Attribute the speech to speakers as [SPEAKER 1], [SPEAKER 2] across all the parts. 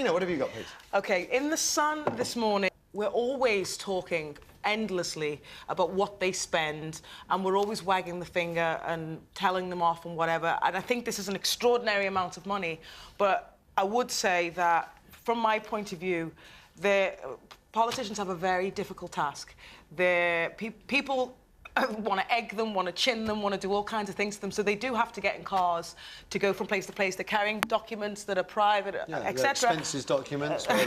[SPEAKER 1] Phina, what have you got, please?
[SPEAKER 2] OK, in The Sun this morning, we're always talking endlessly about what they spend, and we're always wagging the finger and telling them off and whatever. And I think this is an extraordinary amount of money, but I would say that, from my point of view, politicians have a very difficult task. People want to egg them, want to chin them, want to do all kinds of things to them, so they do have to get in cars to go from place to place. They're carrying documents that are private, etc.
[SPEAKER 1] Expenses documents where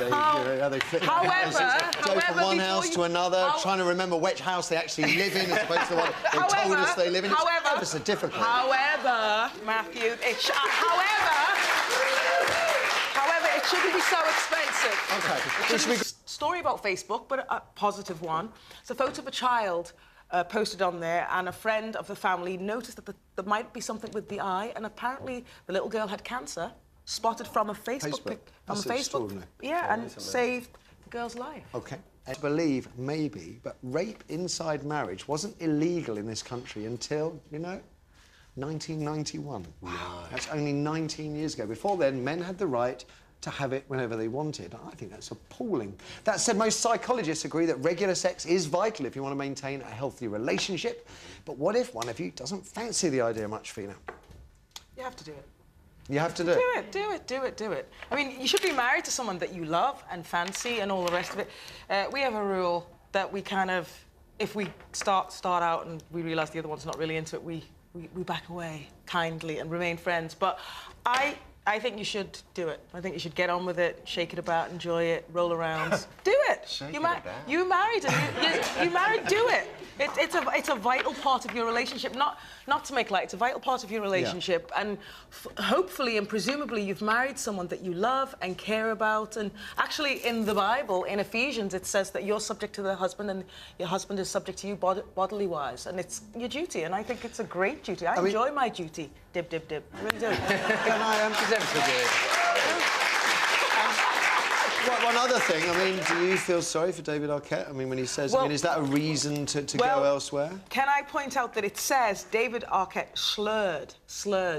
[SPEAKER 1] they flip
[SPEAKER 2] go
[SPEAKER 1] from one house to another, trying to remember which house they actually live in as opposed to the one they told us they live in. It's so difficult.
[SPEAKER 2] However, Matthew, however, it shouldn't be so expensive.
[SPEAKER 1] OK.
[SPEAKER 2] Story about Facebook, but a positive one. It's a photo of a child posted on there, and a friend of the family noticed that there might be something with the eye, and apparently the little girl had cancer, spotted from a Facebook. Yeah, and saved the girl's life.
[SPEAKER 1] OK. I believe, maybe, but rape inside marriage wasn't illegal in this country until, you know, 1991. Wow. That's only 19 years ago. Before then, men had the right to have it whenever they wanted. I think that's appalling. That said, most psychologists agree that regular sex is vital if you want to maintain a healthy relationship. But what if one of you doesn't fancy the idea much, Phina?
[SPEAKER 2] You have to do it.
[SPEAKER 1] You have to do it?
[SPEAKER 2] Do it. I mean, you should be married to someone that you love and fancy and all the rest of it. We have a rule that we kind of, if we start out and we realise the other one's not really into it, we back away kindly and remain friends. But I think you should do it. I think you should get on with it, shake it about, enjoy it, roll around. Do it. You married, and you married. Do it. It's a vital part of your relationship. Not to make light. It's a vital part of your relationship, and hopefully and presumably you've married someone that you love and care about. And actually, in the Bible, in Ephesians, it says that you're subject to the husband, and your husband is subject to you bodily wise, and it's your duty. And I think it's a great duty. I enjoy my duty. Dib, dib, dib. I really do.
[SPEAKER 1] Can I? One other thing, I mean, do you feel sorry for David Arquette? I mean, when he says, I mean, is that a reason to go elsewhere?
[SPEAKER 2] Can I point out that it says David Arquette slurred,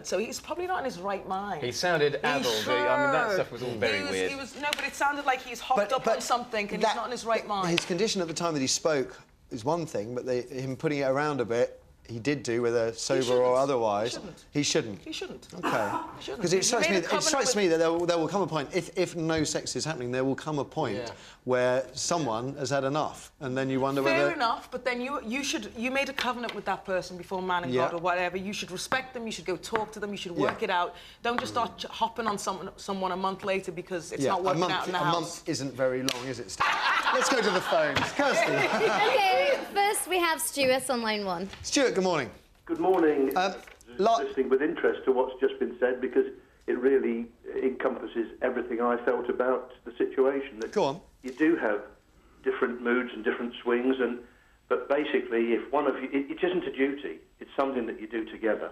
[SPEAKER 2] so he's probably not in his right mind.
[SPEAKER 3] He sounded addled. I mean, that stuff was all very weird.
[SPEAKER 2] No, but it sounded like he's hopped up on something and he's not in his right mind.
[SPEAKER 1] His condition at the time that he spoke is one thing, but him putting it around a bit, he did do, whether sober or otherwise.
[SPEAKER 2] He shouldn't.
[SPEAKER 1] OK. Because it strikes me that there will come a point, if no sex is happening, there will come a point where someone has had enough, and then you wonder whether...
[SPEAKER 2] Fair enough, but then you made a covenant with that person before man and God or whatever. You should respect them, you should go talk to them, you should work it out. Don't just start hopping on someone a month later because it's not working out in the house.
[SPEAKER 1] A month isn't very long, is it, Steve? Let's go to the phones. Kirsty.
[SPEAKER 4] OK, first we have Stuart on line 1.
[SPEAKER 1] Stuart, good morning.
[SPEAKER 5] Good morning. Listening with interest to what's just been said, because it really encompasses everything I felt about the situation. That
[SPEAKER 1] Go on.
[SPEAKER 5] You do have different moods and different swings, but basically, if one of you... It isn't a duty. It's something that you do together.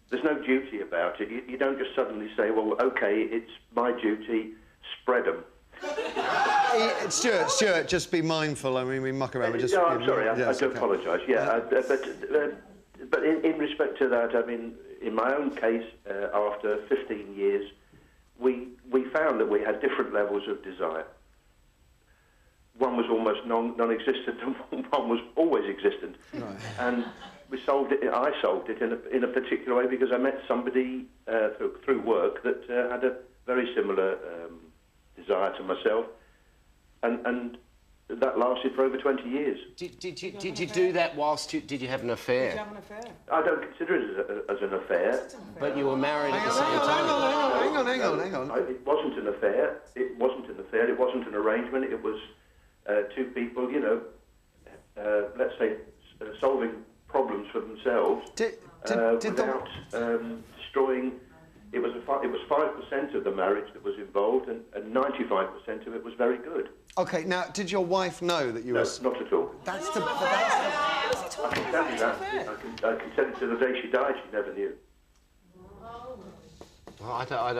[SPEAKER 5] There's no duty about it. You don't just suddenly say, well, OK, it's my duty, spread them.
[SPEAKER 1] Stuart, just be mindful. I mean, we muck around.
[SPEAKER 5] I'm sorry, I do apologise. But in respect to that, I mean, in my own case, after 15 years, we found that we had different levels of desire. One was almost non-existent, and one was always existent. Right. And I solved it in a particular way because I met somebody through work that had a very similar desire to myself, and that lasted for over 20 years.
[SPEAKER 3] Did you do that whilst did you have an affair?
[SPEAKER 2] Did you have an affair?
[SPEAKER 5] I don't consider it as an affair.
[SPEAKER 3] But you were married at the same time.
[SPEAKER 1] Hang on.
[SPEAKER 5] It wasn't an affair. It wasn't an arrangement. It was two people, you know, let's say, solving problems for themselves without destroying. It was 5% of the marriage that was involved, and 95% of it was very good.
[SPEAKER 1] OK, now, did your wife know that you were...
[SPEAKER 5] No, not at all.
[SPEAKER 2] I
[SPEAKER 5] can tell you that. I can tell you to the day she died, she never knew.
[SPEAKER 3] Well, I don't